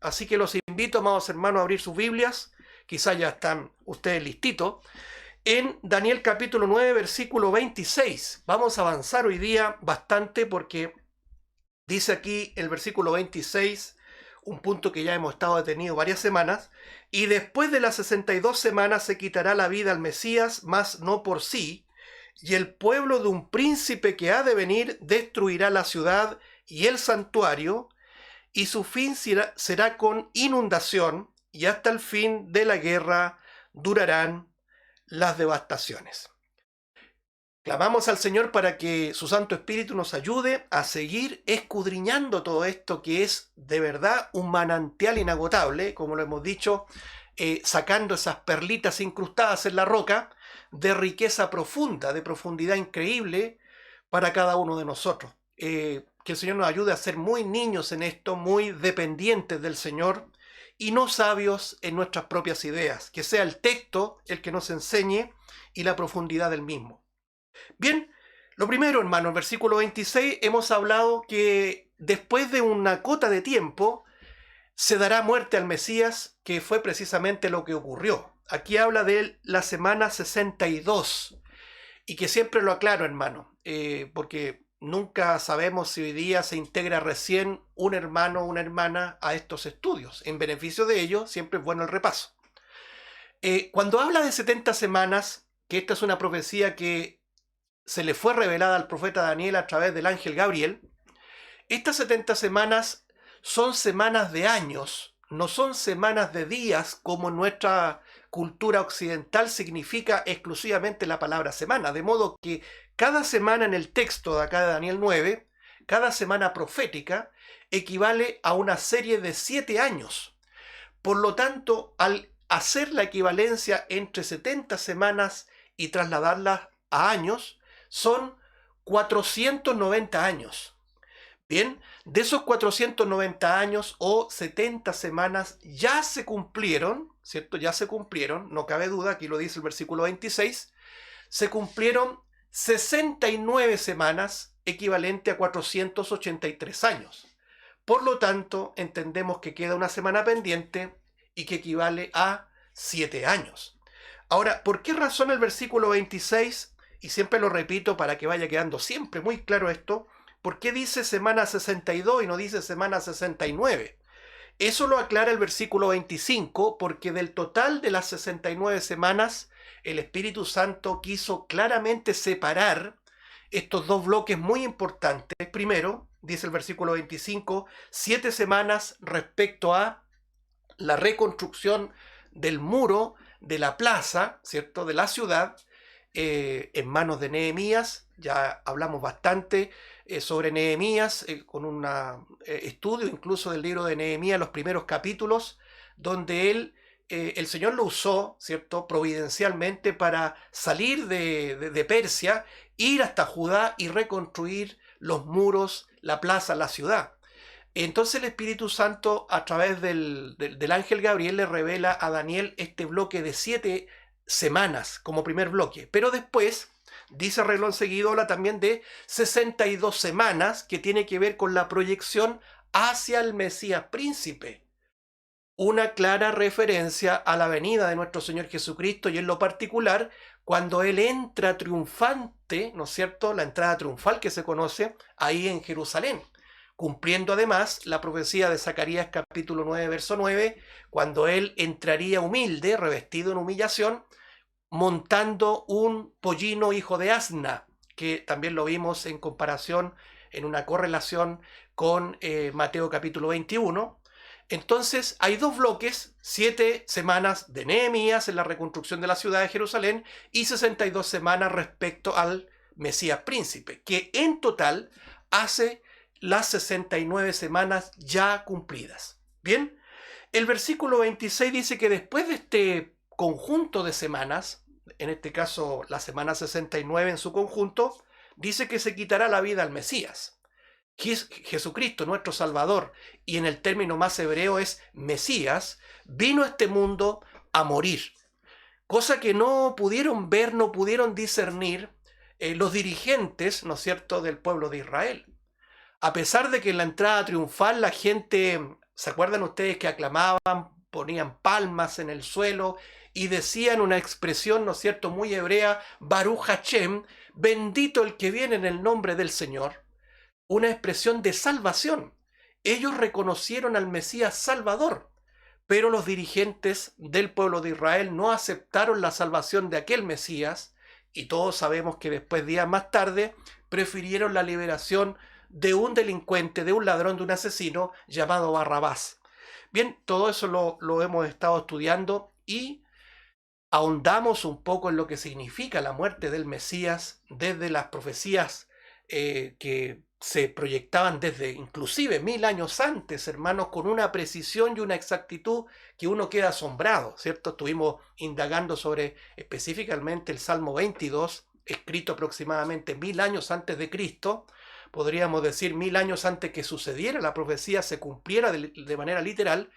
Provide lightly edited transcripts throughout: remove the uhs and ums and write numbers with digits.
Así que los invito, amados hermanos, a abrir sus Biblias, quizás ya están ustedes listitos, en Daniel capítulo 9, versículo 26. Vamos a avanzar hoy día bastante porque dice aquí el versículo 26, un punto que ya hemos estado detenidos varias semanas, y después de las 62 semanas se quitará la vida al Mesías, mas no por sí, y el pueblo de un príncipe que ha de venir destruirá la ciudad y el santuario, y su fin será con inundación, y hasta el fin de la guerra durarán las devastaciones. Clamamos al Señor para que su Santo Espíritu nos ayude a seguir escudriñando todo esto que es de verdad un manantial inagotable, como lo hemos dicho, sacando esas perlitas incrustadas en la roca de riqueza profunda, de profundidad increíble para cada uno de nosotros. Que el Señor nos ayude a ser muy niños en esto, muy dependientes del Señor y no sabios en nuestras propias ideas, que sea el texto el que nos enseñe y la profundidad del mismo. Bien, lo primero, hermano, en versículo 26 hemos hablado que después de una cota de tiempo se dará muerte al Mesías, que fue precisamente lo que ocurrió. Aquí habla de la semana 62, y que siempre lo aclaro, hermano, porque nunca sabemos si hoy día se integra recién un hermano o una hermana a estos estudios. En beneficio de ello, siempre es bueno el repaso. Cuando habla de 70 semanas, que esta es una profecía que se le fue revelada al profeta Daniel a través del ángel Gabriel, estas 70 semanas son semanas de años, no son semanas de días como en nuestra cultura occidental significa exclusivamente la palabra semana, de modo que cada semana en el texto de acá de Daniel 9, cada semana profética, equivale a una serie de 7 años. Por lo tanto, al hacer la equivalencia entre 70 semanas y trasladarlas a años, son 490 años. Bien, de esos 490 años o 70 semanas ya se cumplieron, ¿cierto? Ya se cumplieron, no cabe duda, aquí lo dice el versículo 26, se cumplieron 69 semanas, equivalente a 483 años. Por lo tanto, entendemos que queda una semana pendiente y que equivale a 7 años. Ahora, ¿por qué razón el versículo 26? Y siempre lo repito para que vaya quedando siempre muy claro esto. ¿Por qué dice semana 62 y no dice semana 69? Eso lo aclara el versículo 25, porque del total de las 69 semanas, el Espíritu Santo quiso claramente separar estos dos bloques muy importantes. Primero, dice el versículo 25, 7 semanas respecto a la reconstrucción del muro de la plaza, ¿cierto?, de la ciudad, en manos de Nehemías. Ya hablamos bastante sobre Nehemías, con un estudio incluso del libro de Nehemías, los primeros capítulos, donde el Señor lo usó, ¿cierto?, providencialmente para salir de Persia, ir hasta Judá y reconstruir los muros, la plaza, la ciudad. Entonces el Espíritu Santo, a través del ángel Gabriel, le revela a Daniel este bloque de 7 semanas como primer bloque, pero después dice renglón seguido, habla también de 62 semanas que tiene que ver con la proyección hacia el Mesías príncipe, una clara referencia a la venida de nuestro Señor Jesucristo, y en lo particular cuando Él entra triunfante, ¿no es cierto?, la entrada triunfal que se conoce ahí en Jerusalén, cumpliendo además la profecía de Zacarías capítulo 9, verso 9, cuando Él entraría humilde, revestido en humillación, montando un pollino hijo de asna, que también lo vimos en comparación, en una correlación con Mateo capítulo 21. Entonces hay dos bloques, 7 semanas de Nehemías en la reconstrucción de la ciudad de Jerusalén y 62 semanas respecto al Mesías príncipe, que en total hace las 69 semanas ya cumplidas. Bien, el versículo 26 dice que después de este conjunto de semanas, en este caso la semana 69 en su conjunto, dice que se quitará la vida al Mesías. Jesucristo, nuestro Salvador, y en el término más hebreo es Mesías, vino a este mundo a morir. Cosa que no pudieron ver, no pudieron discernir los dirigentes, ¿no es cierto?, del pueblo de Israel. A pesar de que en la entrada triunfal la gente ¿Se acuerdan ustedes que aclamaban, ponían palmas en el suelo y decían una expresión, ¿no es cierto?, muy hebrea, Baruch Hashem, bendito el que viene en el nombre del Señor? Una expresión de salvación. Ellos reconocieron al Mesías Salvador, pero los dirigentes del pueblo de Israel no aceptaron la salvación de aquel Mesías, y todos sabemos que después, días más tarde, prefirieron la liberación de un delincuente, de un ladrón, de un asesino llamado Barrabás. Bien, todo eso lo hemos estado estudiando y ahondamos un poco en lo que significa la muerte del Mesías desde las profecías que se proyectaban desde inclusive 1000 años antes, hermanos, con una precisión y una exactitud que uno queda asombrado, ¿cierto? Estuvimos indagando sobre específicamente el Salmo 22, escrito aproximadamente 1000 años antes de Cristo, podríamos decir 1000 años antes que sucediera la profecía, se cumpliera de manera literal,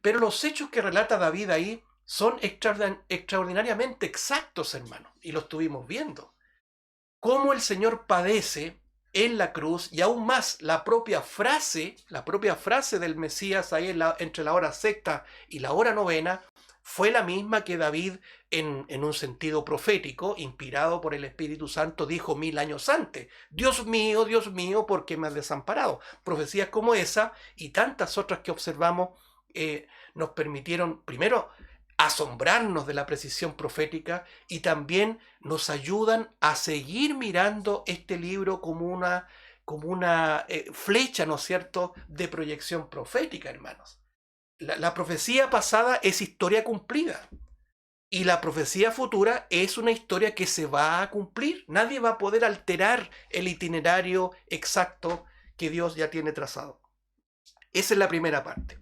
pero los hechos que relata David ahí son extraordinariamente exactos, hermanos, y lo estuvimos viendo. Cómo el Señor padece en la cruz, y aún más la propia frase del Mesías ahí entre la hora sexta y la hora novena, fue la misma que David en un sentido profético, inspirado por el Espíritu Santo, dijo 1000 años antes: Dios mío, ¿por qué me has desamparado? Profecías como esa y tantas otras que observamos nos permitieron primero asombrarnos de la precisión profética y también nos ayudan a seguir mirando este libro como una flecha, ¿no es cierto?, de proyección profética, hermanos. La profecía pasada es historia cumplida y la profecía futura es una historia que se va a cumplir. Nadie va a poder alterar el itinerario exacto que Dios ya tiene trazado. Esa es la primera parte.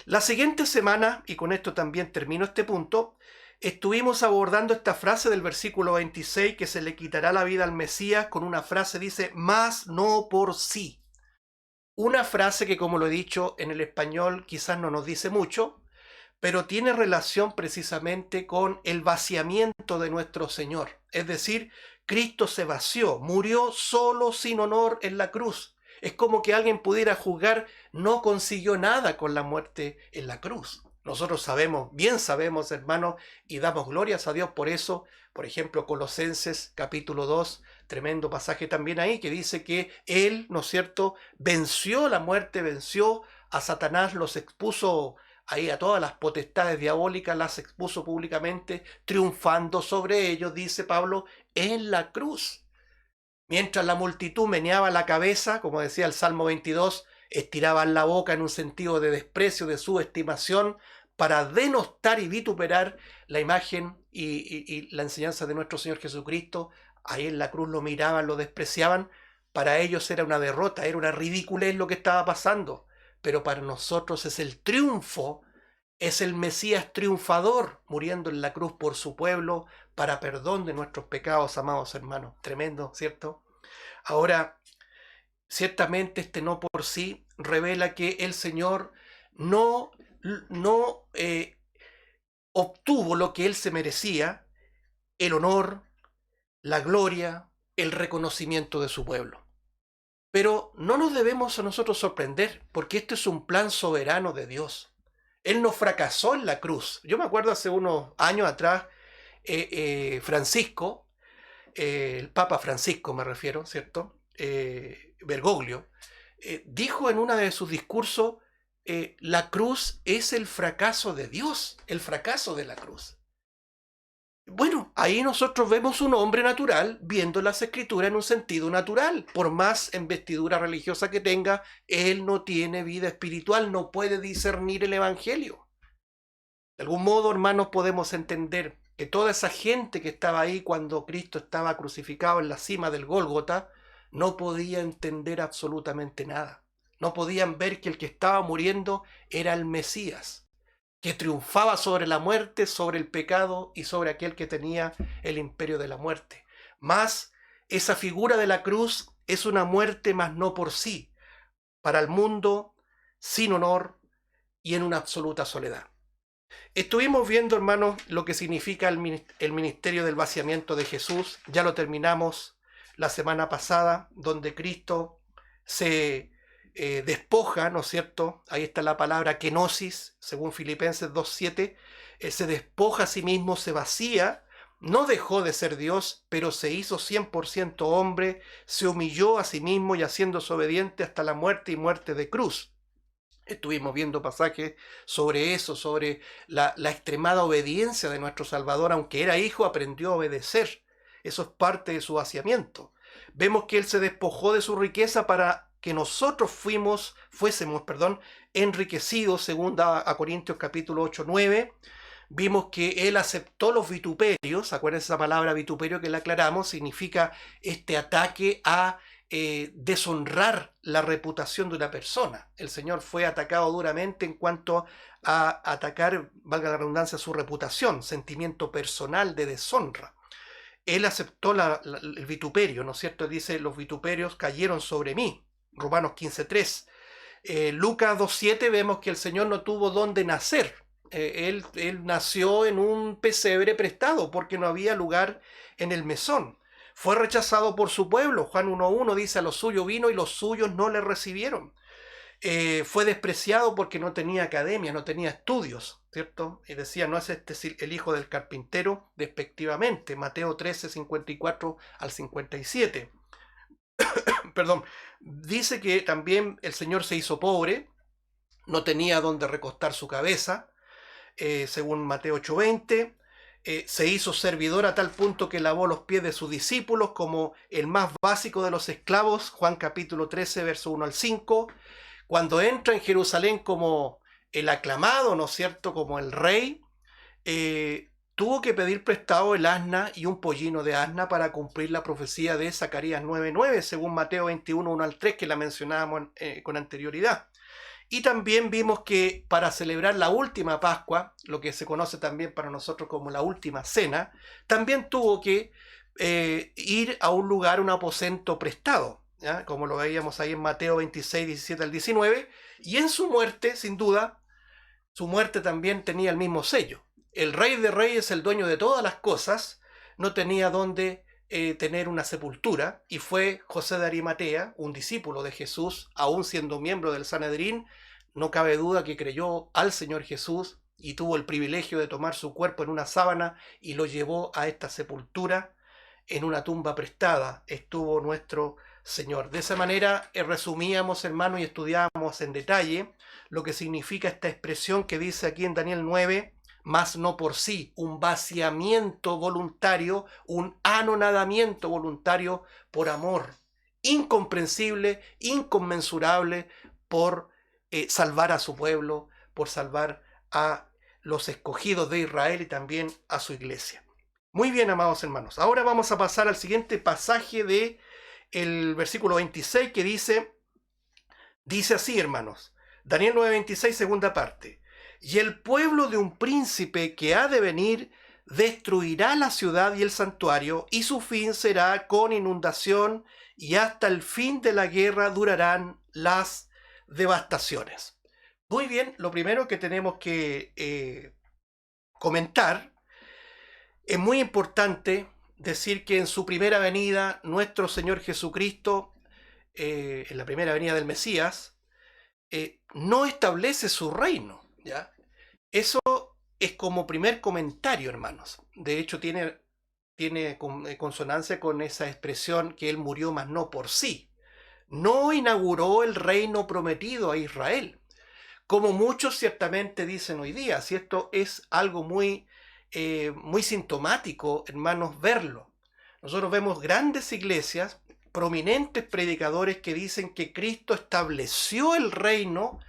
La siguiente semana, y con esto también termino este punto, estuvimos abordando esta frase del versículo 26, que se le quitará la vida al Mesías, con una frase, dice, mas no por sí. Una frase que, como lo he dicho, en el español quizás no nos dice mucho, pero tiene relación precisamente con el vaciamiento de nuestro Señor. Es decir, Cristo se vació, murió solo, sin honor, en la cruz. Es como que alguien pudiera juzgar, no consiguió nada con la muerte en la cruz. Nosotros bien sabemos, hermanos, y damos glorias a Dios por eso. Por ejemplo, Colosenses capítulo 2, tremendo pasaje también ahí, que dice que Él, ¿no es cierto?, venció la muerte, venció a Satanás, los expuso ahí a todas las potestades diabólicas, las expuso públicamente, triunfando sobre ellos, dice Pablo, en la cruz. Mientras la multitud meneaba la cabeza, como decía el Salmo 22, estiraban la boca en un sentido de desprecio, de subestimación, para denostar y vituperar la imagen y la enseñanza de nuestro Señor Jesucristo. Ahí en la cruz lo miraban, lo despreciaban. Para ellos era una derrota, era una ridiculez lo que estaba pasando. Pero para nosotros es el triunfo, es el Mesías triunfador, muriendo en la cruz por su pueblo, para perdón de nuestros pecados, amados hermanos. Tremendo, ¿cierto? Ahora, ciertamente este no por sí revela que el Señor no obtuvo lo que Él se merecía, el honor, la gloria, el reconocimiento de su pueblo. Pero no nos debemos a nosotros sorprender, porque este es un plan soberano de Dios. Él no fracasó en la cruz. Yo me acuerdo hace unos años atrás, Francisco, el Papa Francisco me refiero, ¿cierto?, Bergoglio, dijo en uno de sus discursos, la cruz es el fracaso de Dios, el fracaso de la cruz. Bueno, ahí nosotros vemos un hombre natural viendo las escrituras en un sentido natural. Por más investidura religiosa que tenga, él no tiene vida espiritual, no puede discernir el evangelio. De algún modo, hermanos, podemos entender que toda esa gente que estaba ahí cuando Cristo estaba crucificado en la cima del Gólgota, no podía entender absolutamente nada. No podían ver que el que estaba muriendo era el Mesías, que triunfaba sobre la muerte, sobre el pecado y sobre aquel que tenía el imperio de la muerte. Mas esa figura de la cruz es una muerte, mas no por sí, para el mundo, sin honor y en una absoluta soledad. Estuvimos viendo, hermanos, lo que significa el ministerio del vaciamiento de Jesús. Ya lo terminamos la semana pasada, donde Cristo se despoja, ¿no es cierto? Ahí está la palabra kenosis, según Filipenses 2:7. Se despoja a sí mismo, se vacía, no dejó de ser Dios, pero se hizo 100% hombre, se humilló a sí mismo y haciéndose obediente hasta la muerte y muerte de cruz. Estuvimos viendo pasajes sobre eso, sobre la extremada obediencia de nuestro Salvador. Aunque era hijo, aprendió a obedecer. Eso es parte de su vaciamiento. Vemos que Él se despojó de su riqueza para que nosotros fuésemos enriquecidos, según a Corintios capítulo 8-9. Vimos que Él aceptó los vituperios. Acuérdense esa palabra vituperio que la aclaramos, significa este ataque a deshonrar la reputación de una persona. El Señor fue atacado duramente en cuanto a atacar, valga la redundancia, su reputación, sentimiento personal de deshonra. Él aceptó el vituperio, ¿no es cierto? Dice, los vituperios cayeron sobre mí. Romanos 15:3. Lucas 2:7 vemos que el Señor no tuvo dónde nacer. Él nació en un pesebre prestado porque no había lugar en el mesón. Fue rechazado por su pueblo. Juan 1:1 dice, a los suyos vino y los suyos no le recibieron. Fue despreciado porque no tenía academia, no tenía estudios, ¿cierto? Y decía, no es este el hijo del carpintero, despectivamente. Mateo 13:54 al 57. Perdón. Dice que también el Señor se hizo pobre, no tenía donde recostar su cabeza, según Mateo 8:20. Se hizo servidor a tal punto que lavó los pies de sus discípulos como el más básico de los esclavos, Juan capítulo 13, verso 1 al 5. Cuando entra en Jerusalén como el aclamado, ¿no es cierto?, como el rey, tuvo que pedir prestado el asna y un pollino de asna para cumplir la profecía de Zacarías 9:9, según Mateo 21, 1 al 3, que la mencionábamos con anterioridad. Y también vimos que para celebrar la última Pascua, lo que se conoce también para nosotros como la última cena, también tuvo que ir a un lugar, un aposento prestado, ¿ya? Como lo veíamos ahí en Mateo 26, 17 al 19, y en su muerte, sin duda, su muerte también tenía el mismo sello. El Rey de Reyes, el dueño de todas las cosas, no tenía dónde tener una sepultura, y fue José de Arimatea, un discípulo de Jesús, aún siendo miembro del Sanedrín. No cabe duda que creyó al Señor Jesús y tuvo el privilegio de tomar su cuerpo en una sábana y lo llevó a esta sepultura. En una tumba prestada estuvo nuestro Señor. De esa manera resumíamos, hermanos, y estudiábamos en detalle lo que significa esta expresión que dice aquí en Daniel 9, mas no por sí, un vaciamiento voluntario, un anonadamiento voluntario por amor, incomprensible, inconmensurable, por salvar a su pueblo, por salvar a los escogidos de Israel y también a su iglesia. Muy bien, amados hermanos. Ahora vamos a pasar al siguiente pasaje de el versículo 26 que dice así, hermanos. Daniel 9:26, segunda parte. Y el pueblo de un príncipe que ha de venir destruirá la ciudad y el santuario, y su fin será con inundación, y hasta el fin de la guerra durarán las devastaciones. Muy bien, lo primero que tenemos que comentar, es muy importante decir que en su primera venida, nuestro Señor Jesucristo, en la primera venida del Mesías, no establece su reino, ¿ya? Eso es como primer comentario, hermanos. De hecho, tiene consonancia con esa expresión que Él murió, mas no por sí. No inauguró el reino prometido a Israel, como muchos ciertamente dicen hoy día. Si esto es algo muy sintomático, hermanos, verlo. Nosotros vemos grandes iglesias, prominentes predicadores que dicen que Cristo estableció el reino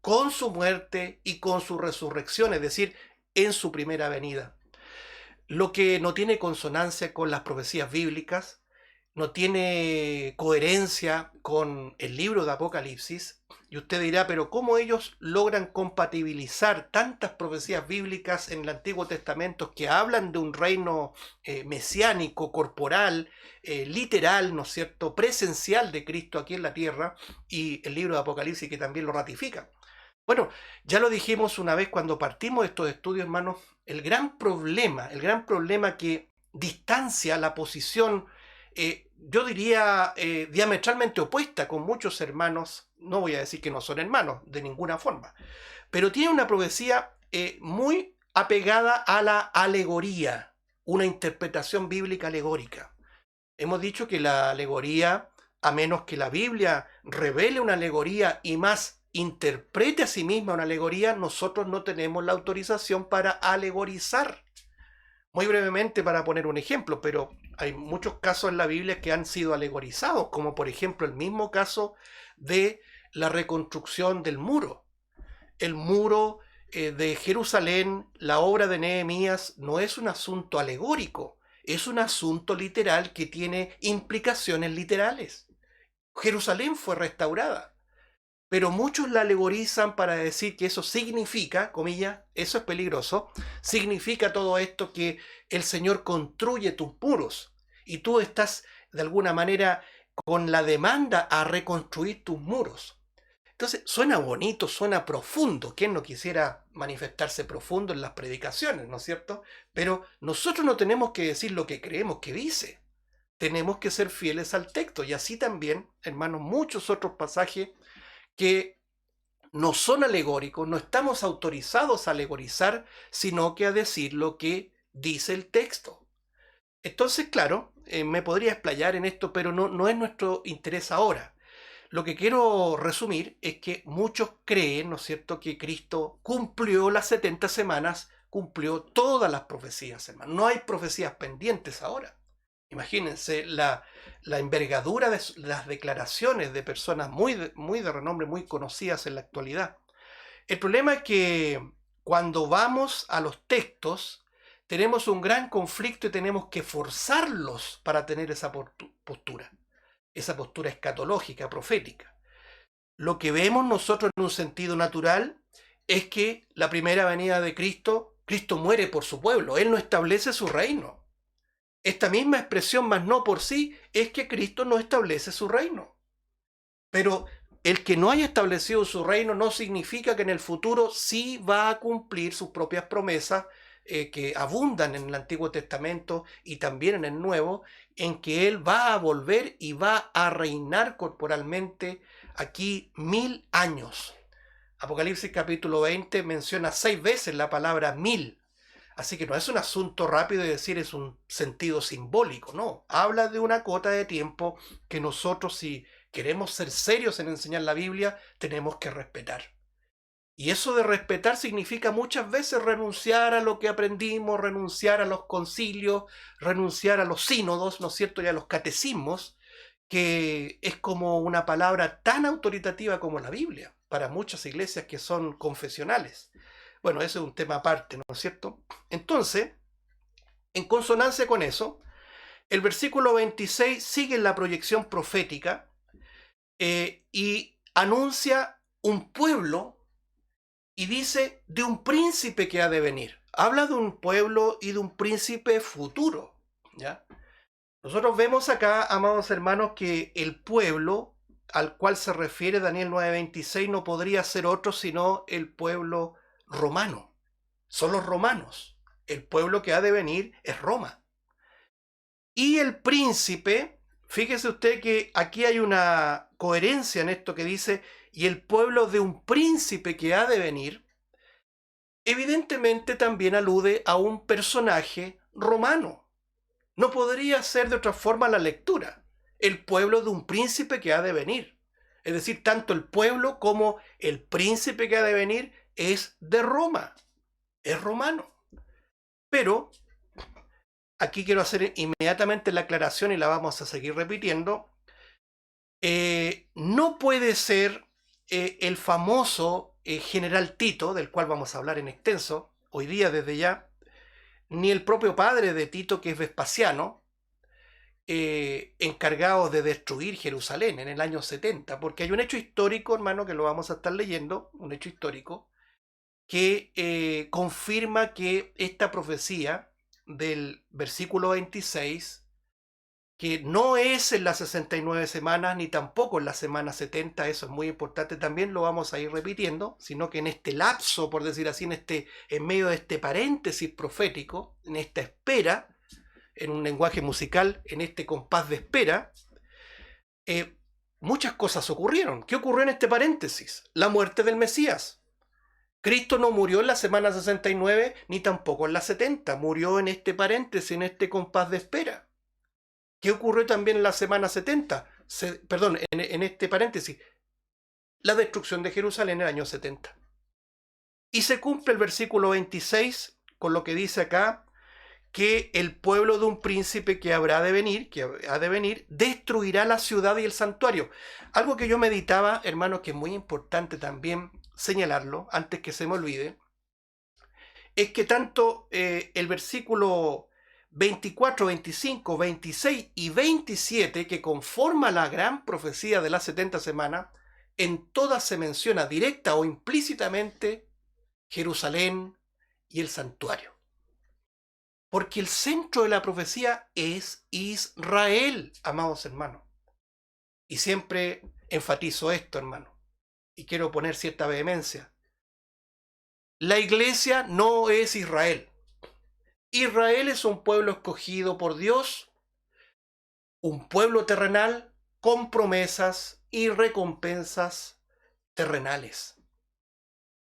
con su muerte y con su resurrección, es decir, en su primera venida. Lo que no tiene consonancia con las profecías bíblicas, no tiene coherencia con el libro de Apocalipsis. Y usted dirá, pero ¿cómo ellos logran compatibilizar tantas profecías bíblicas en el Antiguo Testamento que hablan de un reino mesiánico, corporal, literal, ¿no es cierto?, presencial de Cristo aquí en la tierra, y el libro de Apocalipsis que también lo ratifica? Bueno, ya lo dijimos una vez cuando partimos de estos estudios, hermanos, el gran problema que distancia la posición yo diría diametralmente opuesta con muchos hermanos, no voy a decir que no son hermanos, de ninguna forma, pero tiene una profecía muy apegada a la alegoría, una interpretación bíblica alegórica. Hemos dicho que la alegoría, a menos que la Biblia revele una alegoría y más interprete a sí misma una alegoría, nosotros no tenemos la autorización para alegorizar. Muy brevemente para poner un ejemplo, pero hay muchos casos en la Biblia que han sido alegorizados, como por ejemplo el mismo caso de la reconstrucción del muro. El muro de Jerusalén, la obra de Nehemías, no es un asunto alegórico, es un asunto literal que tiene implicaciones literales. Jerusalén fue restaurada, pero muchos la alegorizan para decir que eso significa, comillas, eso es peligroso, significa todo esto que el Señor construye tus muros y tú estás de alguna manera con la demanda a reconstruir tus muros. Entonces, suena bonito, suena profundo. ¿Quién no quisiera manifestarse profundo en las predicaciones, no es cierto? Pero nosotros no tenemos que decir lo que creemos que dice. Tenemos que ser fieles al texto. Y así también, hermanos, muchos otros pasajes que no son alegóricos, no estamos autorizados a alegorizar, sino que a decir lo que dice el texto. Entonces, claro, me podría explayar en esto, pero no es nuestro interés ahora. Lo que quiero resumir es que muchos creen, ¿no es cierto?, que Cristo cumplió las 70 semanas, cumplió todas las profecías, hermano. No hay profecías pendientes ahora. Imagínense la envergadura de las declaraciones de personas muy de renombre, muy conocidas en la actualidad. El problema es que cuando vamos a los textos, tenemos un gran conflicto y tenemos que forzarlos para tener esa postura escatológica, profética. Lo que vemos nosotros en un sentido natural es que la primera venida de Cristo, Cristo muere por su pueblo, Él no establece su reino. Esta misma expresión, más no por sí, es que Cristo no establece su reino. Pero el que no haya establecido su reino no significa que en el futuro sí va a cumplir sus propias promesas que abundan en el Antiguo Testamento y también en el Nuevo, en que Él va a volver y va a reinar corporalmente aquí 1000 años. Apocalipsis capítulo 20 menciona 6 veces la palabra 1000. Así que no es un asunto rápido de decir es un sentido simbólico, no. Habla de una cota de tiempo que nosotros, si queremos ser serios en enseñar la Biblia, tenemos que respetar. Y eso de respetar significa muchas veces renunciar a lo que aprendimos, renunciar a los concilios, renunciar a los sínodos, ¿no es cierto?, y a los catecismos, que es como una palabra tan autoritativa como la Biblia, para muchas iglesias que son confesionales. Bueno, ese es un tema aparte, ¿no es cierto? Entonces, en consonancia con eso, el versículo 26 sigue la proyección profética y anuncia un pueblo y dice de un príncipe que ha de venir. Habla de un pueblo y de un príncipe futuro, ¿ya? Nosotros vemos acá, amados hermanos, que el pueblo al cual se refiere Daniel 9:26 no podría ser otro sino el pueblo romano. Son los romanos. El pueblo que ha de venir es Roma. Y el príncipe, fíjese usted que aquí hay una coherencia en esto que dice, y el pueblo de un príncipe que ha de venir, evidentemente también alude a un personaje romano. No podría ser de otra forma la lectura. El pueblo de un príncipe que ha de venir. Es decir, tanto el pueblo como el príncipe que ha de venir es de Roma. Es romano. Pero aquí quiero hacer inmediatamente la aclaración y la vamos a seguir repitiendo. No puede ser el famoso general Tito, del cual vamos a hablar en extenso hoy día desde ya, ni el propio padre de Tito, que es Vespasiano, encargado de destruir Jerusalén en el año 70, porque hay un hecho histórico, hermano, que lo vamos a estar leyendo, un hecho histórico, que confirma que esta profecía del versículo 26, que no es en las 69 semanas ni tampoco en la semana 70, eso es muy importante, también lo vamos a ir repitiendo, sino que en este lapso, por decir así, en medio de este paréntesis profético, en esta espera, en un lenguaje musical, en este compás de espera, muchas cosas ocurrieron. ¿Qué ocurrió en este paréntesis? La muerte del Mesías. Cristo no murió en la semana 69 ni tampoco en la 70, murió en este paréntesis, en este compás de espera. ¿Qué ocurrió también en la semana 70? En este paréntesis, la destrucción de Jerusalén en el año 70. Y se cumple el versículo 26 con lo que dice acá, que el pueblo de un príncipe que ha de venir, destruirá la ciudad y el santuario. Algo que yo meditaba, hermanos, que es muy importante también señalarlo, antes que se me olvide, es que tanto el versículo 24, 25, 26 y 27, que conforma la gran profecía de las 70 semanas, en todas se menciona directa o implícitamente Jerusalén y el santuario. Porque el centro de la profecía es Israel, amados hermanos. Y siempre enfatizo esto, hermano, y quiero poner cierta vehemencia. La iglesia no es Israel. Israel es un pueblo escogido por Dios, un pueblo terrenal con promesas y recompensas terrenales.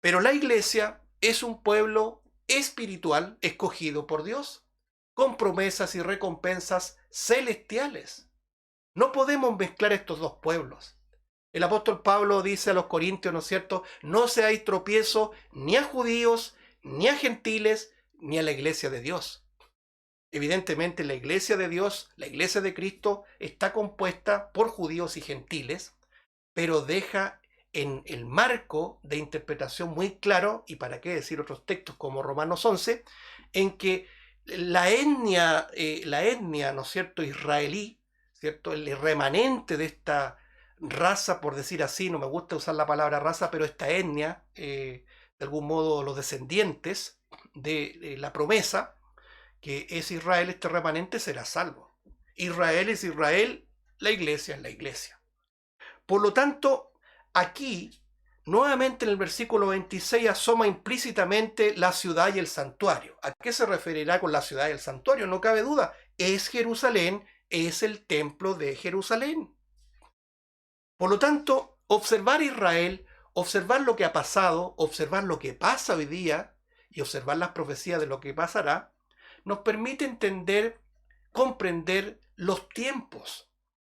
Pero la iglesia es un pueblo espiritual escogido por Dios, con promesas y recompensas celestiales. No podemos mezclar estos dos pueblos. El apóstol Pablo dice a los corintios, ¿no es cierto?, no seáis tropiezo ni a judíos, ni a gentiles, ni a la iglesia de Dios. Evidentemente la iglesia de Dios, la iglesia de Cristo, está compuesta por judíos y gentiles, pero deja en el marco de interpretación muy claro, y para qué decir otros textos como Romanos 11, en que la etnia, ¿no es cierto?, israelí, ¿cierto?, el remanente de esta raza, por decir así, no me gusta usar la palabra raza, pero esta etnia, de algún modo los descendientes de la promesa, que es Israel, este remanente será salvo. Israel es Israel, la iglesia es la iglesia. Por lo tanto, aquí, nuevamente en el versículo 26, asoma implícitamente la ciudad y el santuario. ¿A qué se referirá con la ciudad y el santuario? No cabe duda, es Jerusalén, es el templo de Jerusalén. Por lo tanto, observar Israel, observar lo que ha pasado, observar lo que pasa hoy día y observar las profecías de lo que pasará, nos permite entender, comprender los tiempos.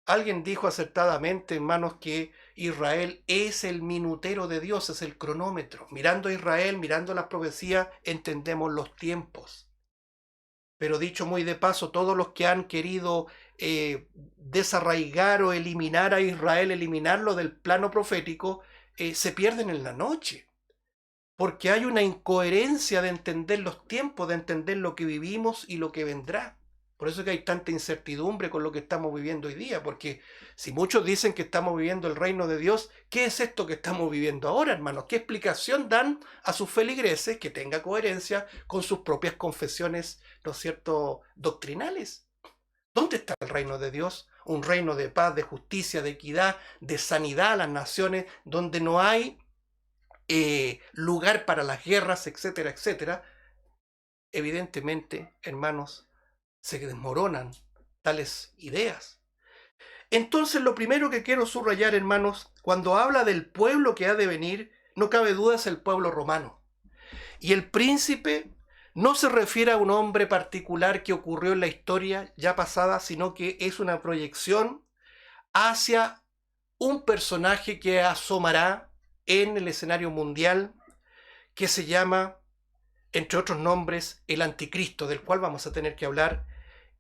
Alguien dijo acertadamente, hermanos, que Israel es el minutero de Dios, es el cronómetro. Mirando a Israel, mirando las profecías, entendemos los tiempos. Pero dicho muy de paso, todos los que han querido desarraigar o eliminar a Israel, eliminarlo del plano profético, se pierden en la noche. Porque hay una incoherencia de entender los tiempos, de entender lo que vivimos y lo que vendrá. Por eso es que hay tanta incertidumbre con lo que estamos viviendo hoy día, porque si muchos dicen que estamos viviendo el reino de Dios, ¿qué es esto que estamos viviendo ahora, hermanos? ¿Qué explicación dan a sus feligreses que tenga coherencia con sus propias confesiones, ¿no es cierto?, doctrinales? ¿Dónde está el reino de Dios? Un reino de paz, de justicia, de equidad, de sanidad a las naciones, donde no hay lugar para las guerras, etcétera, etcétera. Evidentemente, hermanos, se desmoronan tales ideas. Entonces, lo primero que quiero subrayar, hermanos, cuando habla del pueblo que ha de venir, no cabe duda es el pueblo romano. Y el príncipe no se refiere a un hombre particular que ocurrió en la historia ya pasada, sino que es una proyección hacia un personaje que asomará en el escenario mundial, que se llama, entre otros nombres, el anticristo, del cual vamos a tener que hablar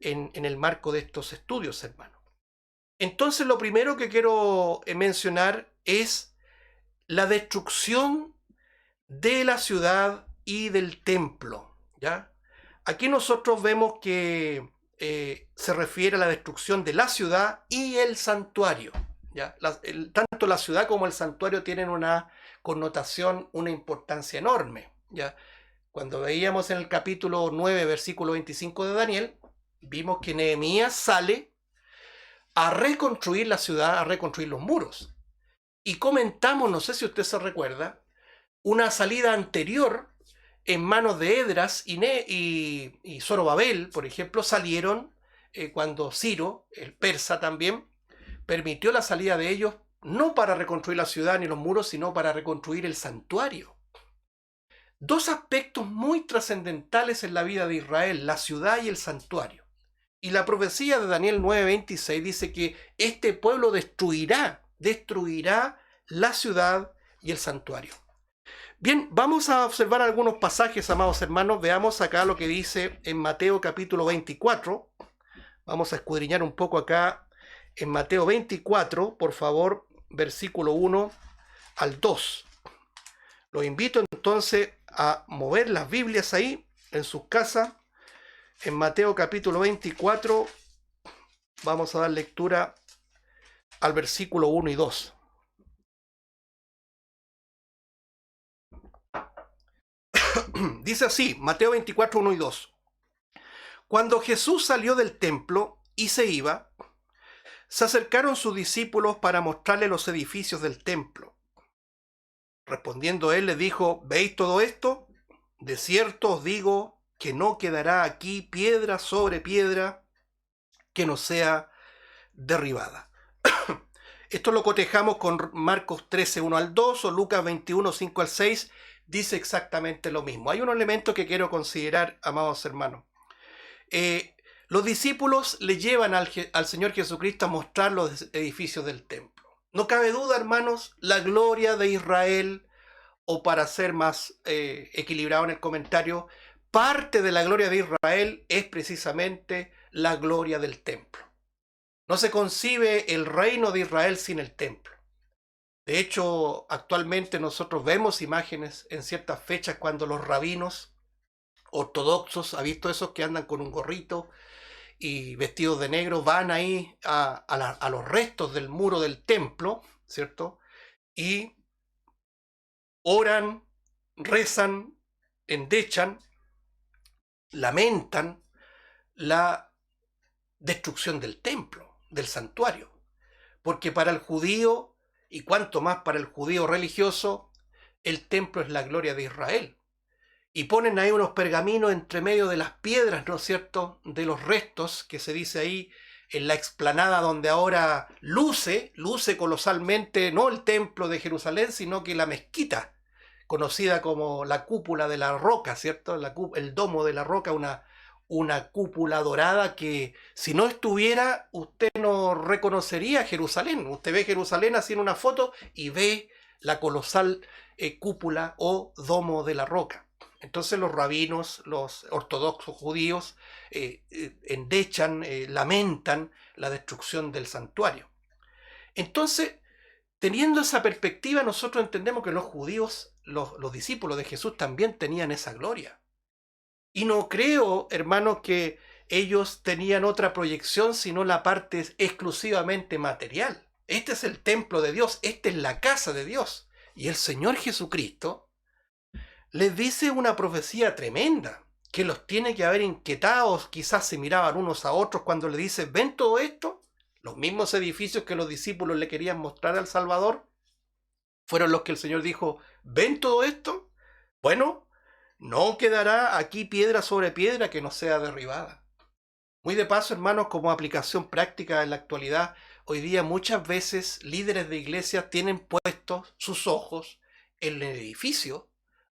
en el marco de estos estudios, hermano. Entonces, lo primero que quiero mencionar es la destrucción de la ciudad y del templo, ¿ya? Aquí nosotros vemos que se refiere a la destrucción de la ciudad y el santuario, ¿ya? Tanto la ciudad como el santuario tienen una connotación, una importancia enorme, ¿ya? Cuando veíamos en el capítulo 9, versículo 25 de Daniel, vimos que Nehemías sale a reconstruir la ciudad, a reconstruir los muros. Y comentamos, no sé si usted se recuerda, una salida anterior en manos de Edras y Zorobabel, por ejemplo, salieron cuando Ciro, el persa también, permitió la salida de ellos, no para reconstruir la ciudad ni los muros, sino para reconstruir el santuario. Dos aspectos muy trascendentales en la vida de Israel, la ciudad y el santuario. Y la profecía de Daniel 9:26 dice que este pueblo destruirá la ciudad y el santuario. Bien, vamos a observar algunos pasajes, amados hermanos. Veamos acá lo que dice en Mateo capítulo 24. Vamos a escudriñar un poco acá en Mateo 24, por favor, versículo 1 al 2. Los invito entonces a mover las Biblias ahí en sus casas. En Mateo capítulo 24 vamos a dar lectura al versículo 1 y 2. Dice así, Mateo 24, 1 y 2. Cuando Jesús salió del templo y se iba, se acercaron sus discípulos para mostrarle los edificios del templo. Respondiendo él, les dijo, ¿veis todo esto? De cierto os digo que no quedará aquí piedra sobre piedra que no sea derribada. Esto lo cotejamos con Marcos 13, 1 al 2 o Lucas 21, 5 al 6. Dice exactamente lo mismo. Hay un elemento que quiero considerar, amados hermanos. Los discípulos le llevan al Señor Jesucristo a mostrar los edificios del templo. No cabe duda, hermanos, la gloria de Israel, o para ser más equilibrado en el comentario, parte de la gloria de Israel es precisamente la gloria del templo. No se concibe el reino de Israel sin el templo. De hecho, actualmente nosotros vemos imágenes en ciertas fechas cuando los rabinos ortodoxos, ¿ha visto esos que andan con un gorrito y vestidos de negro, van ahí a los restos del muro del templo, ¿cierto? Y oran, rezan, endechan, lamentan la destrucción del templo, del santuario. Porque para el judío, y cuanto más para el judío religioso, el templo es la gloria de Israel. Y ponen ahí unos pergaminos entre medio de las piedras, ¿no es cierto?, de los restos, que se dice ahí en la explanada donde ahora luce colosalmente, no el templo de Jerusalén, sino que la mezquita, conocida como la cúpula de la roca, ¿cierto? El domo de la roca, una cúpula dorada que si no estuviera, usted no reconocería Jerusalén. Usted ve Jerusalén así en una foto y ve la colosal cúpula o domo de la roca. Entonces los rabinos, los ortodoxos judíos, endechan, lamentan la destrucción del santuario. Entonces, teniendo esa perspectiva, nosotros entendemos que los judíos, los discípulos de Jesús también tenían esa gloria. Y no creo, hermanos, que ellos tenían otra proyección sino la parte exclusivamente material. Este es el templo de Dios, esta es la casa de Dios. Y el Señor Jesucristo les dice una profecía tremenda, que los tiene que haber inquietados, quizás se miraban unos a otros cuando le dice, ¿ven todo esto? Los mismos edificios que los discípulos le querían mostrar al Salvador, fueron los que el Señor dijo, ¿ven todo esto? Bueno, no quedará aquí piedra sobre piedra que no sea derribada. Muy de paso, hermanos, como aplicación práctica en la actualidad, hoy día muchas veces líderes de iglesias tienen puestos sus ojos en el edificio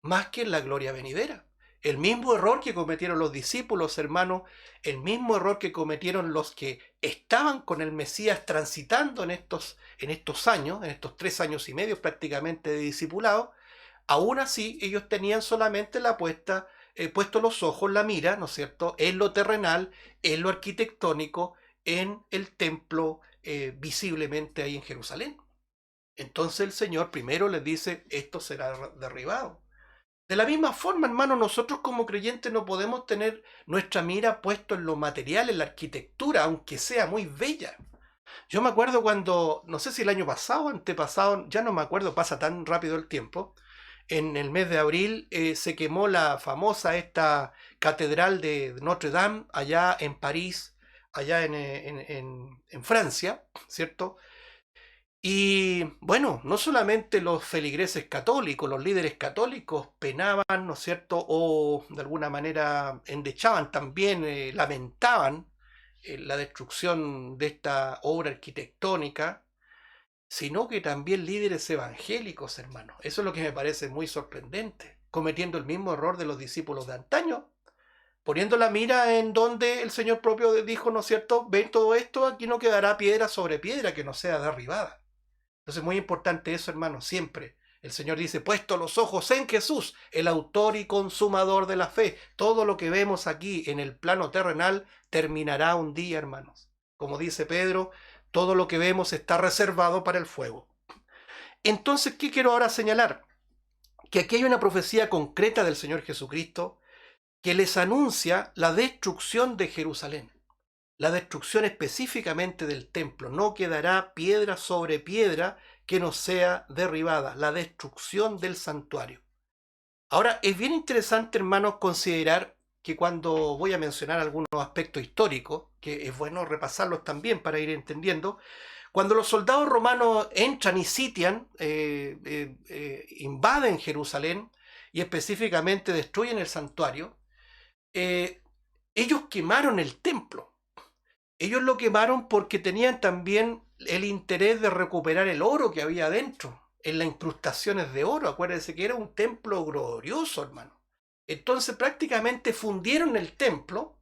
más que en la gloria venidera. El mismo error que cometieron los discípulos, hermanos, el mismo error que cometieron los que estaban con el Mesías transitando en estos años, en estos 3 años y medio prácticamente de discipulado. Aún así, ellos tenían solamente puesto los ojos, la mira, ¿no es cierto?, en lo terrenal, en lo arquitectónico, en el templo visiblemente ahí en Jerusalén. Entonces el Señor primero les dice, esto será derribado. De la misma forma, hermano, nosotros como creyentes no podemos tener nuestra mira puesta en lo material, en la arquitectura, aunque sea muy bella. Yo me acuerdo cuando, no sé si el año pasado o antepasado, ya no me acuerdo, pasa tan rápido el tiempo, en el mes de abril se quemó la famosa esta catedral de Notre Dame allá en París, allá en Francia, ¿cierto? Y bueno, no solamente los feligreses católicos, los líderes católicos penaban, ¿no es cierto? O de alguna manera endechaban también, lamentaban la destrucción de esta obra arquitectónica, sino que también líderes evangélicos, hermanos. Eso es lo que me parece muy sorprendente, cometiendo el mismo error de los discípulos de antaño, poniendo la mira en donde el Señor propio dijo, ¿no es cierto? Ven todo esto, aquí no quedará piedra sobre piedra que no sea derribada. Entonces es muy importante eso, hermano, siempre. El Señor dice, puesto los ojos en Jesús, el autor y consumador de la fe. Todo lo que vemos aquí en el plano terrenal terminará un día, hermanos. Como dice Pedro, todo lo que vemos está reservado para el fuego. Entonces, ¿qué quiero ahora señalar? Que aquí hay una profecía concreta del Señor Jesucristo que les anuncia la destrucción de Jerusalén. La destrucción específicamente del templo. No quedará piedra sobre piedra que no sea derribada. La destrucción del santuario. Ahora, es bien interesante, hermanos, considerar que cuando voy a mencionar algunos aspectos históricos, que es bueno repasarlos también para ir entendiendo, cuando los soldados romanos entran y sitian, invaden Jerusalén y específicamente destruyen el santuario, ellos quemaron el templo. Ellos lo quemaron porque tenían también el interés de recuperar el oro que había adentro, en las incrustaciones de oro. Acuérdense que era un templo glorioso, hermano. Entonces prácticamente fundieron el templo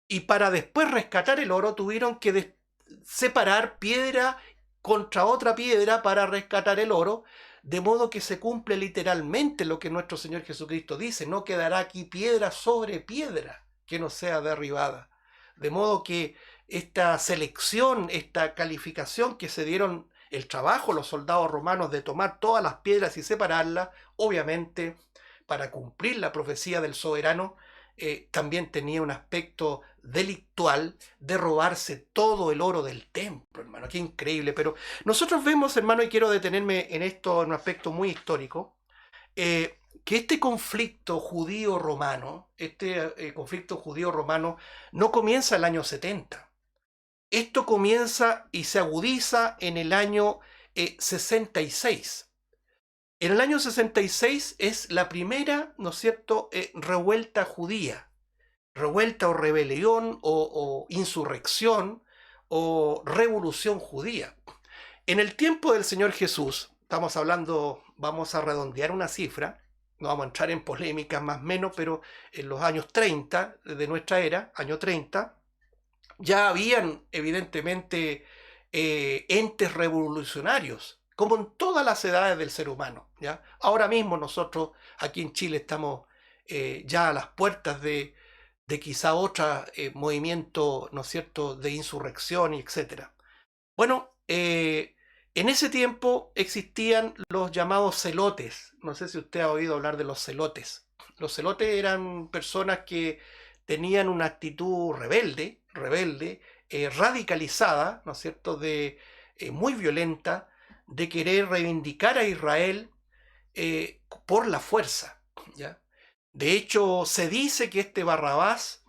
y para después rescatar el oro tuvieron que separar piedra contra otra piedra para rescatar el oro, de modo que se cumple literalmente lo que nuestro Señor Jesucristo dice, no quedará aquí piedra sobre piedra que no sea derribada. De modo que esta selección, esta calificación que se dieron el trabajo los soldados romanos de tomar todas las piedras y separarlas, obviamente para cumplir la profecía del soberano, también tenía un aspecto delictual de robarse todo el oro del templo, hermano. Qué increíble. Pero nosotros vemos, hermano, y quiero detenerme en esto, en un aspecto muy histórico, que este conflicto judío-romano, conflicto judío-romano no comienza el año 70. Esto comienza y se agudiza en el año 66. En el año 66 es la primera, ¿no es cierto?, revuelta judía, revuelta o rebelión o insurrección o revolución judía. En el tiempo del Señor Jesús, estamos hablando, vamos a redondear una cifra, no vamos a entrar en polémicas más o menos, pero en los años 30 de nuestra era, año 30, ya habían evidentemente entes revolucionarios, como en todas las edades del ser humano. ¿Ya? Ahora mismo nosotros aquí en Chile estamos ya a las puertas de quizá otro movimiento, ¿no es cierto?, de insurrección y etcétera. Bueno, en ese tiempo existían los llamados celotes. No sé si usted ha oído hablar de los celotes. Los celotes eran personas que tenían una actitud rebelde, radicalizada, ¿no es cierto?, muy violenta, de querer reivindicar a Israel por la fuerza, ¿ya? De hecho, se dice que este Barrabás,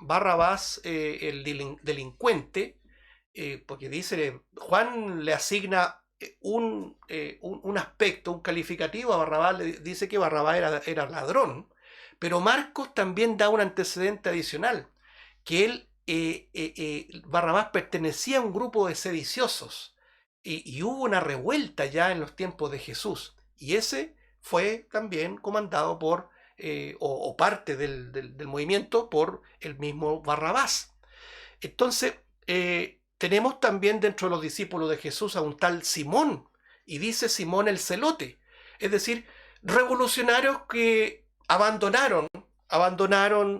el delincuente, porque dice, Juan le asigna un aspecto, un calificativo a Barrabás, le dice que Barrabás era ladrón, pero Marcos también da un antecedente adicional, que Barrabás pertenecía a un grupo de sediciosos, y hubo una revuelta ya en los tiempos de Jesús, y ese fue también comandado por, o parte del movimiento por el mismo Barrabás. Entonces, tenemos también dentro de los discípulos de Jesús a un tal Simón, y dice Simón el celote, es decir, revolucionarios que abandonaron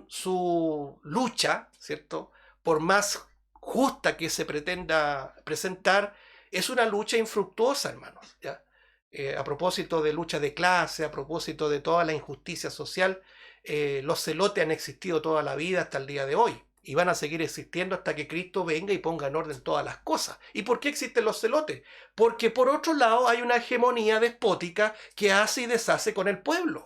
su lucha, ¿cierto? Por más justa que se pretenda presentar, es una lucha infructuosa, hermanos, ¿ya? A propósito de lucha de clase, a propósito de toda la injusticia social, los celotes han existido toda la vida hasta el día de hoy y van a seguir existiendo hasta que Cristo venga y ponga en orden todas las cosas. ¿Y por qué existen los celotes? Porque por otro lado hay una hegemonía despótica que hace y deshace con el pueblo.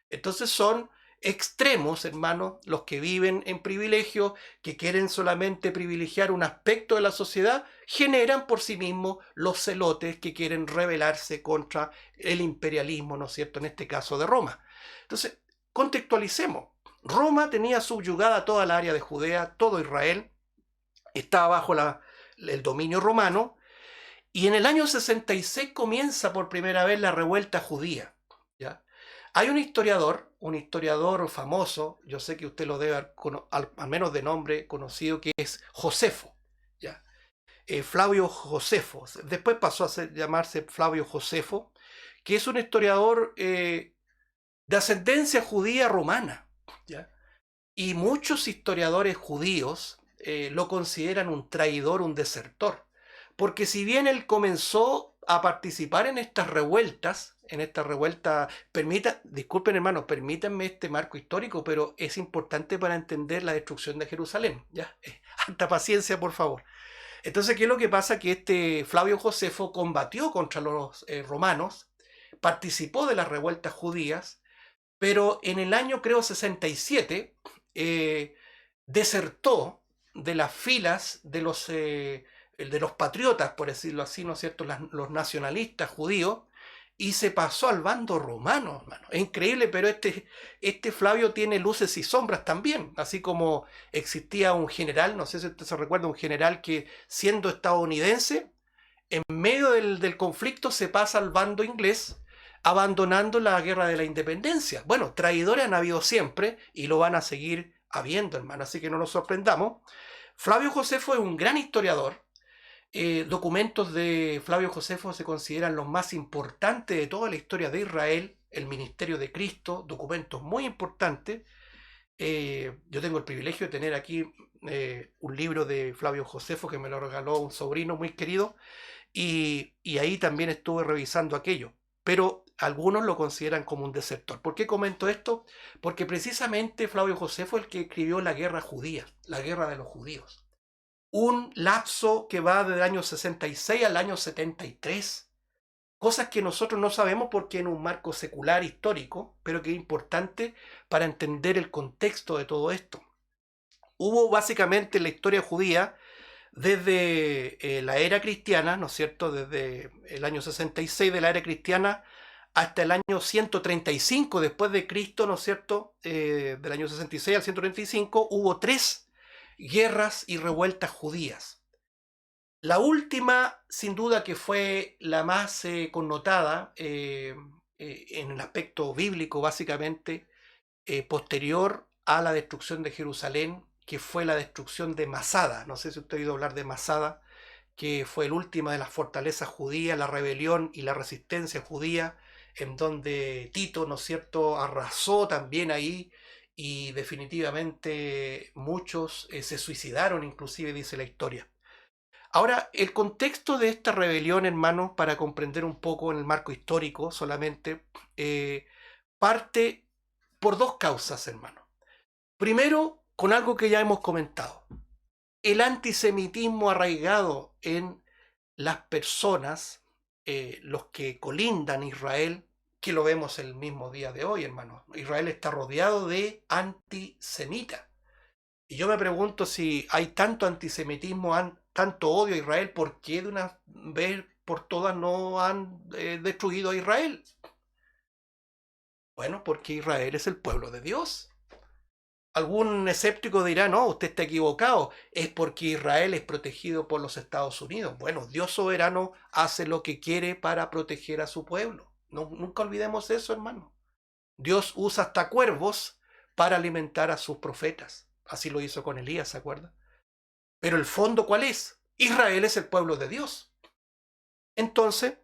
Entonces son extremos, hermanos, los que viven en privilegio, que quieren solamente privilegiar un aspecto de la sociedad, generan por sí mismos los celotes que quieren rebelarse contra el imperialismo, ¿no es cierto?, en este caso de Roma. Entonces, contextualicemos. Roma tenía subyugada toda la área de Judea, todo Israel, estaba bajo el dominio romano, y en el año 66 comienza por primera vez la revuelta judía, ¿ya? Hay un historiador famoso, yo sé que usted lo debe haber, al menos de nombre conocido, que es Josefo, ¿ya? Flavio Josefo, después pasó a llamarse Flavio Josefo, que es un historiador de ascendencia judía romana, ¿ya? Y muchos historiadores judíos lo consideran un traidor, un desertor, porque si bien él comenzó a participar en estas revueltas, disculpen hermanos, permítanme este marco histórico, pero es importante para entender la destrucción de Jerusalén, ¿ya? Alta paciencia, por favor. Entonces, ¿qué es lo que pasa? Que este Flavio Josefo combatió contra los romanos, participó de las revueltas judías, pero en el año, creo, 67, desertó de las filas de los patriotas, por decirlo así, ¿no es cierto?, los nacionalistas judíos, y se pasó al bando romano, hermano. Es increíble, pero este Flavio tiene luces y sombras también, así como existía un general, no sé si usted se recuerda, un general que siendo estadounidense, en medio del conflicto se pasa al bando inglés, abandonando la guerra de la independencia. Bueno, traidores han habido siempre y lo van a seguir habiendo, hermano, así que no nos sorprendamos. Flavio Josefo es un gran historiador. Documentos de Flavio Josefo se consideran los más importantes de toda la historia de Israel, el ministerio de Cristo, documentos muy importantes. Yo tengo el privilegio de tener aquí un libro de Flavio Josefo que me lo regaló un sobrino muy querido, y ahí también estuve revisando aquello, pero algunos lo consideran como un desertor. ¿Por qué comento esto? Porque precisamente Flavio Josefo es el que escribió la guerra judía, la guerra de los judíos. Un lapso que va del año 66 al año 73. Cosas que nosotros no sabemos porque en un marco secular histórico, pero que es importante para entender el contexto de todo esto. Hubo básicamente en la historia judía, desde la era cristiana, ¿no es cierto?, desde el año 66 de la era cristiana hasta el año 135 después de Cristo, ¿no es cierto?, del año 66 al 135, hubo 3 guerras y revueltas judías. La última, sin duda, que fue la más connotada en el aspecto bíblico, básicamente, posterior a la destrucción de Jerusalén, que fue la destrucción de Masada. No sé si usted ha oído hablar de Masada, que fue la última de las fortalezas judías, la rebelión y la resistencia judía, en donde Tito, ¿no es cierto?, arrasó también ahí, y definitivamente muchos se suicidaron, inclusive, dice la historia. Ahora, el contexto de esta rebelión, hermanos, para comprender un poco en el marco histórico solamente, parte por 2 causas, hermanos. Primero, con algo que ya hemos comentado, el antisemitismo arraigado en las personas, los que colindan Israel, que lo vemos el mismo día de hoy, hermanos. Israel está rodeado de antisemitas. Y yo me pregunto, si hay tanto antisemitismo, tanto odio a Israel, ¿por qué de una vez por todas no han destruido a Israel? Bueno, porque Israel es el pueblo de Dios. Algún escéptico dirá, no, usted está equivocado, es porque Israel es protegido por los Estados Unidos. Bueno, Dios soberano hace lo que quiere para proteger a su pueblo. No, nunca olvidemos eso, hermano. Dios usa hasta cuervos para alimentar a sus profetas. Así lo hizo con Elías, ¿se acuerda? Pero el fondo, ¿cuál es? Israel es el pueblo de Dios. Entonces,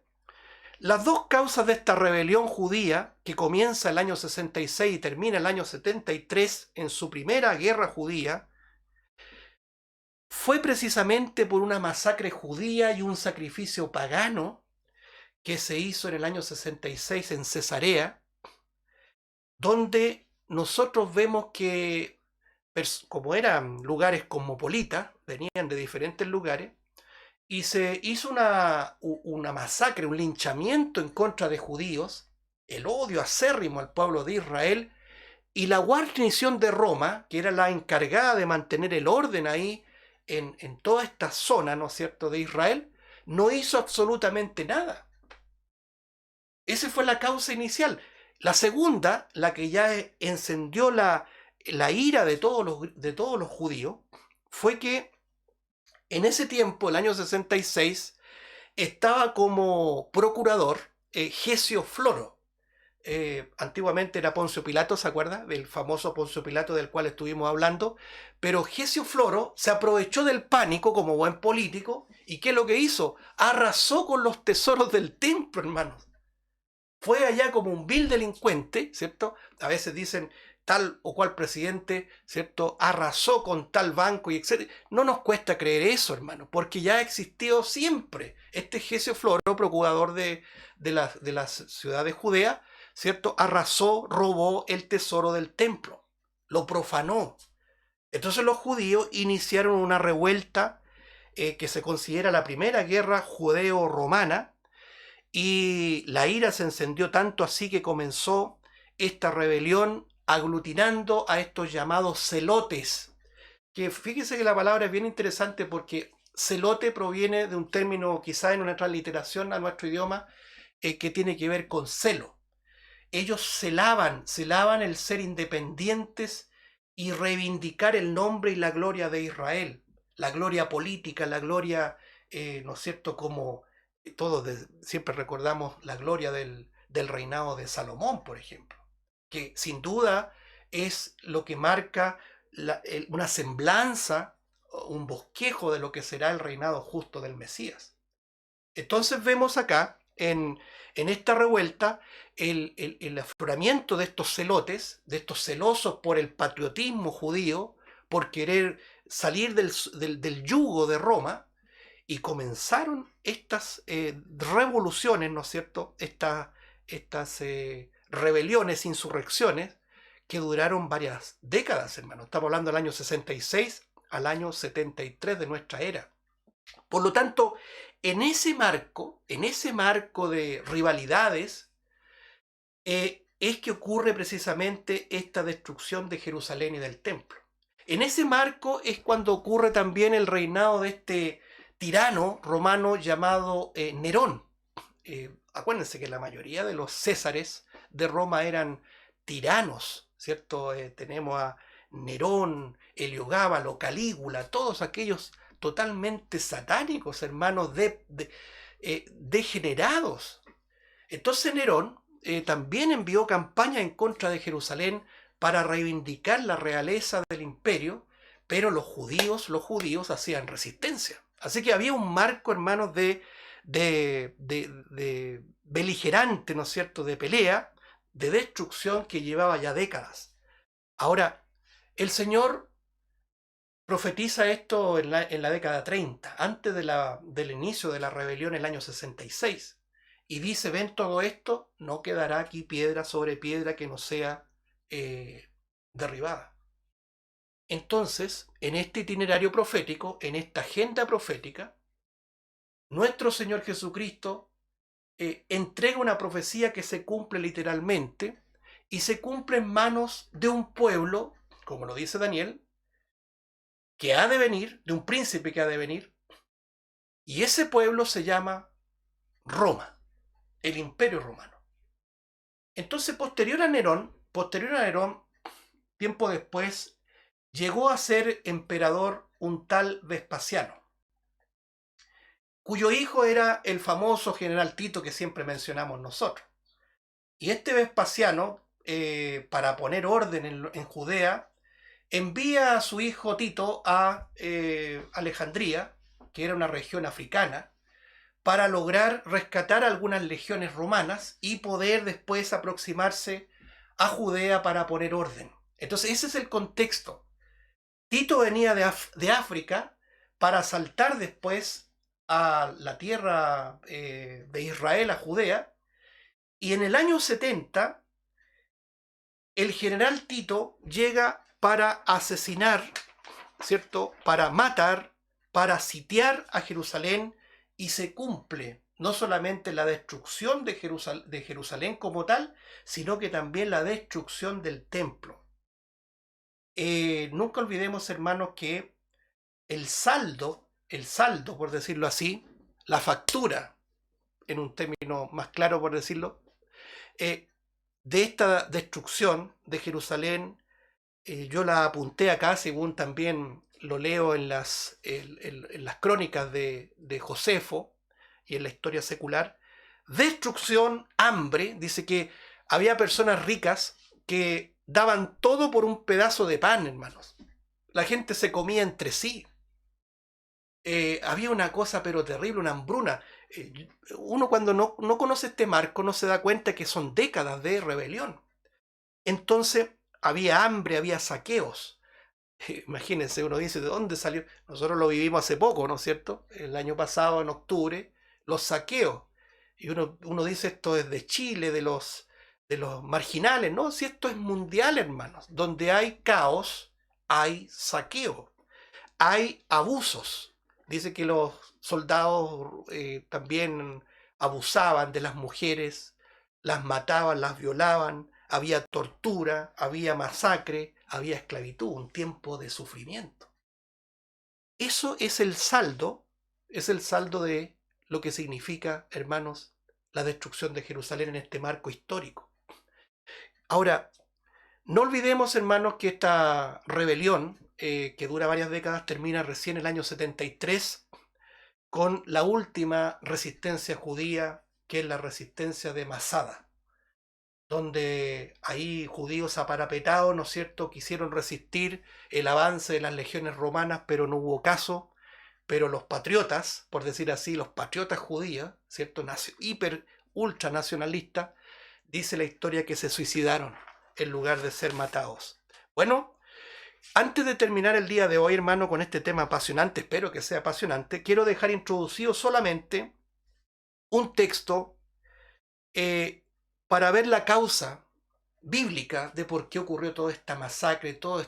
las 2 causas de esta rebelión judía, que comienza el año 66 y termina el año 73 en su primera guerra judía, fue precisamente por una masacre judía y un sacrificio pagano que se hizo en el año 66 en Cesarea, donde nosotros vemos que, como eran lugares cosmopolitas, venían de diferentes lugares, y se hizo una masacre, un linchamiento en contra de judíos, el odio acérrimo al pueblo de Israel, Y la guarnición de Roma, que era la encargada de mantener el orden ahí en toda esta zona, ¿no es cierto?, de Israel, no hizo absolutamente nada. Esa fue la causa inicial. La segunda, la que ya encendió la ira de todos los judíos, fue que en ese tiempo, el año 66, estaba como procurador Gesio Floro. Antiguamente era Poncio Pilato, ¿se acuerda? Del famoso Poncio Pilato del cual estuvimos hablando. Pero Gesio Floro se aprovechó del pánico como buen político. ¿Y qué es lo que hizo? Arrasó con los tesoros del templo, hermanos. Fue allá como un vil delincuente, ¿cierto? A veces dicen tal o cual presidente, ¿cierto?, arrasó con tal banco y etc. No nos cuesta creer eso, hermano, porque ya ha existido siempre. Este Gesio Floro, procurador de las ciudades judeas, ¿cierto?, arrasó, robó el tesoro del templo, lo profanó. Entonces los judíos iniciaron una revuelta que se considera la primera guerra judeo-romana, y la ira se encendió tanto así que comenzó esta rebelión aglutinando a estos llamados celotes. Que fíjese que la palabra es bien interesante porque celote proviene de un término quizá en una transliteración a nuestro idioma que tiene que ver con celo. Ellos celaban el ser independientes y reivindicar el nombre y la gloria de Israel, la gloria política, la gloria, ¿no es cierto?, como todos siempre recordamos la gloria del reinado de Salomón, por ejemplo, que sin duda es lo que marca una semblanza, un bosquejo de lo que será el reinado justo del Mesías. Entonces vemos acá, en esta revuelta, el afloramiento de estos celotes, de estos celosos por el patriotismo judío, por querer salir del yugo de Roma, y comenzaron estas revoluciones, ¿no es cierto?, estas rebeliones, insurrecciones, que duraron varias décadas, hermano. Estamos hablando del año 66 al año 73 de nuestra era. Por lo tanto, en ese marco de rivalidades, es que ocurre precisamente esta destrucción de Jerusalén y del templo. En ese marco es cuando ocurre también el reinado de este tirano romano llamado Nerón. Acuérdense que la mayoría de los césares de Roma eran tiranos, ¿cierto? Tenemos a Nerón, Heliogábalo, Calígula, todos aquellos totalmente satánicos, hermanos, degenerados. Entonces Nerón también envió campaña en contra de Jerusalén para reivindicar la realeza del imperio, pero los judíos hacían resistencia. Así que había un marco, hermanos, de beligerante, ¿no es cierto?, de pelea, de destrucción que llevaba ya décadas. Ahora, el Señor profetiza esto en la década 30, antes del inicio de la rebelión en el año 66, y dice: ven todo esto, no quedará aquí piedra sobre piedra que no sea derribada. Entonces, en este itinerario profético, en esta agenda profética, nuestro Señor Jesucristo entrega una profecía que se cumple literalmente, y se cumple en manos de un pueblo, como lo dice Daniel, que ha de venir, de un príncipe que ha de venir, y ese pueblo se llama Roma, el Imperio Romano. Entonces, posterior a Nerón, tiempo después, llegó a ser emperador un tal Vespasiano, cuyo hijo era el famoso general Tito que siempre mencionamos nosotros. Y este Vespasiano, para poner orden en Judea, envía a su hijo Tito a Alejandría, que era una región africana, para lograr rescatar algunas legiones romanas y poder después aproximarse a Judea para poner orden. Entonces ese es el contexto. Tito venía de África para saltar después a la tierra de Israel, a Judea, y en el año 70 el general Tito llega para asesinar, ¿cierto?, para matar, para sitiar a Jerusalén, y se cumple no solamente la destrucción de Jerusalén como tal, sino que también la destrucción del templo. Nunca olvidemos, hermanos, que el saldo, por decirlo así, la factura, en un término más claro, por decirlo, eh, de esta destrucción de Jerusalén, yo la apunté acá, según también lo leo en las crónicas de Josefo y en la historia secular. Destrucción, hambre, dice que había personas ricas que daban todo por un pedazo de pan, hermanos. La gente se comía entre sí. Había una cosa pero terrible, una hambruna. Uno cuando no conoce este marco no se da cuenta que son décadas de rebelión. Entonces había hambre, había saqueos. Imagínense, uno dice, ¿de dónde salió? Nosotros lo vivimos hace poco, ¿no es cierto? El año pasado, en octubre, los saqueos. Y uno dice, esto es de Chile, de los marginales, ¿no? Si esto es mundial, hermanos. Donde hay caos, hay saqueo, hay abusos. Dice que los soldados también abusaban de las mujeres, las mataban, las violaban, había tortura, había masacre, había esclavitud, un tiempo de sufrimiento. Eso es el saldo de lo que significa, hermanos, la destrucción de Jerusalén en este marco histórico. Ahora, no olvidemos, hermanos, que esta rebelión, que dura varias décadas, termina recién el año 73 con la última resistencia judía, que es la resistencia de Masada, donde ahí judíos aparapetados, ¿no es cierto?, quisieron resistir el avance de las legiones romanas, pero no hubo caso. Pero los patriotas, por decir así, los patriotas judíos, ¿cierto?, hiper, ultra nacionalistas, dice la historia que se suicidaron en lugar de ser matados. Bueno, antes de terminar el día de hoy, hermano, con este tema apasionante, espero que sea apasionante, quiero dejar introducido solamente un texto para ver la causa bíblica de por qué ocurrió toda esta masacre, toda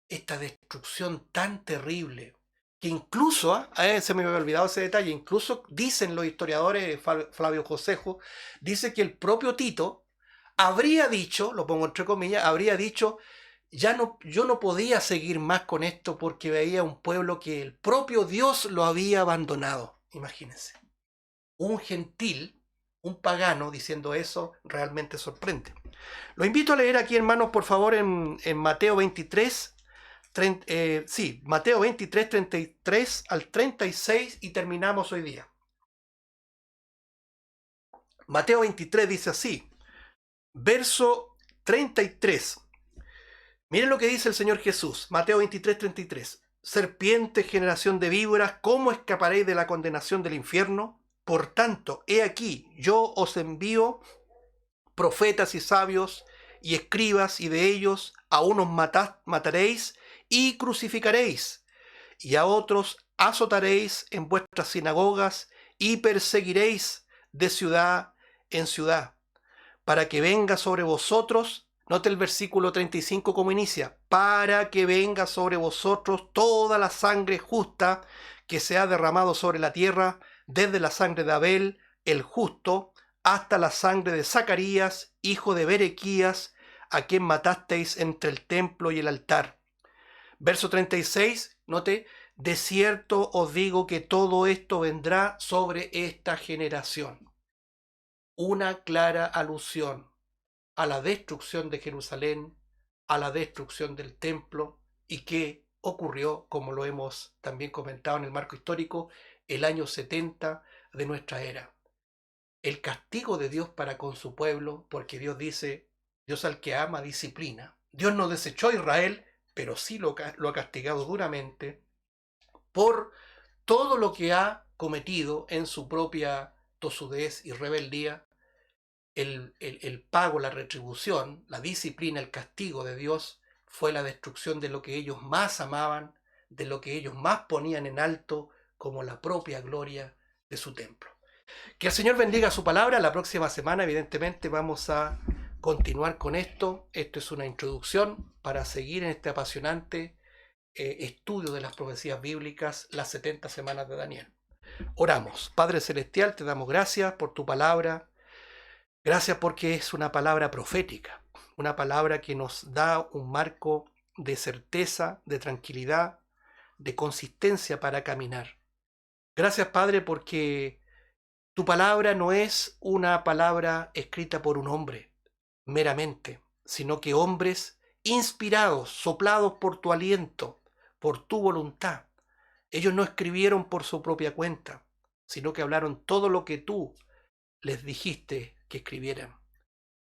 esta destrucción tan terrible, que incluso, se me había olvidado ese detalle, incluso dicen los historiadores, Flavio Josejo, dice que el propio Tito habría dicho, lo pongo entre comillas, habría dicho, yo no podía seguir más con esto porque veía un pueblo que el propio Dios lo había abandonado. Imagínense. Un gentil, un pagano diciendo eso realmente sorprende. Lo invito a leer aquí, hermanos, por favor, en Mateo 23, Mateo 23, 33 al 36 y terminamos hoy día. Mateo 23 dice así, verso 33. Miren lo que dice el Señor Jesús, Mateo 23, 33. Serpiente, generación de víboras, ¿cómo escaparéis de la condenación del infierno? Por tanto, he aquí, yo os envío profetas y sabios y escribas, y de ellos a unos mataréis y crucificaréis, y a otros azotaréis en vuestras sinagogas y perseguiréis de ciudad en ciudad, para que venga sobre vosotros, note el versículo 35 como inicia, para que venga sobre vosotros toda la sangre justa que se ha derramado sobre la tierra, desde la sangre de Abel, el justo, hasta la sangre de Zacarías, hijo de Berequías, a quien matasteis entre el templo y el altar. Verso 36, note, de cierto os digo que todo esto vendrá sobre esta generación. Una clara alusión a la destrucción de Jerusalén, a la destrucción del templo, y que ocurrió, como lo hemos también comentado en el marco histórico, el año 70 de nuestra era. El castigo de Dios para con su pueblo, porque Dios dice, Dios al que ama disciplina. Dios no desechó a Israel, pero sí lo ha castigado duramente por todo lo que ha cometido en su propia tosudez y rebeldía. El pago, la retribución, la disciplina, el castigo de Dios fue la destrucción de lo que ellos más amaban, de lo que ellos más ponían en alto, como la propia gloria de su templo. Que el Señor bendiga su palabra. La próxima semana, evidentemente, vamos a continuar con esto. Esto es una introducción para seguir en este apasionante estudio de las profecías bíblicas, las 70 semanas de Daniel. Oramos. Padre Celestial, te damos gracias por tu palabra. Gracias porque es una palabra profética, una palabra que nos da un marco de certeza, de tranquilidad, de consistencia para caminar. Gracias, Padre, porque tu palabra no es una palabra escrita por un hombre meramente, sino que hombres inspirados, soplados por tu aliento, por tu voluntad. Ellos no escribieron por su propia cuenta, sino que hablaron todo lo que tú les dijiste que escribieran.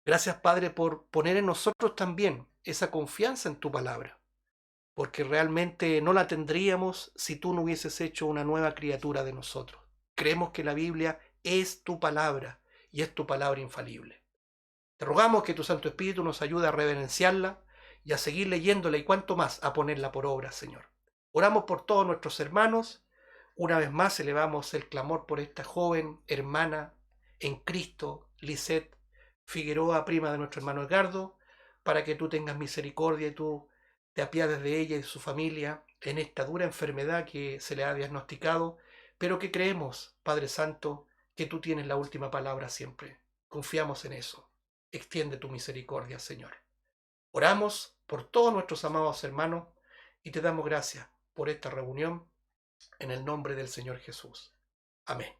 Gracias, Padre, por poner en nosotros también esa confianza en tu palabra, porque realmente no la tendríamos si tú no hubieses hecho una nueva criatura de nosotros. Creemos que la Biblia es tu palabra y es tu palabra infalible. Te rogamos que tu Santo Espíritu nos ayude a reverenciarla y a seguir leyéndola y cuanto más a ponerla por obra, Señor. Oramos por todos nuestros hermanos. Una vez más elevamos el clamor por esta joven hermana en Cristo, Lisette Figueroa, prima de nuestro hermano Edgardo, para que tú tengas misericordia y tú te apiades de ella y de su familia en esta dura enfermedad que se le ha diagnosticado, pero que creemos, Padre Santo, que tú tienes la última palabra siempre. Confiamos en eso. Extiende tu misericordia, Señor. Oramos por todos nuestros amados hermanos y te damos gracias por esta reunión en el nombre del Señor Jesús. Amén.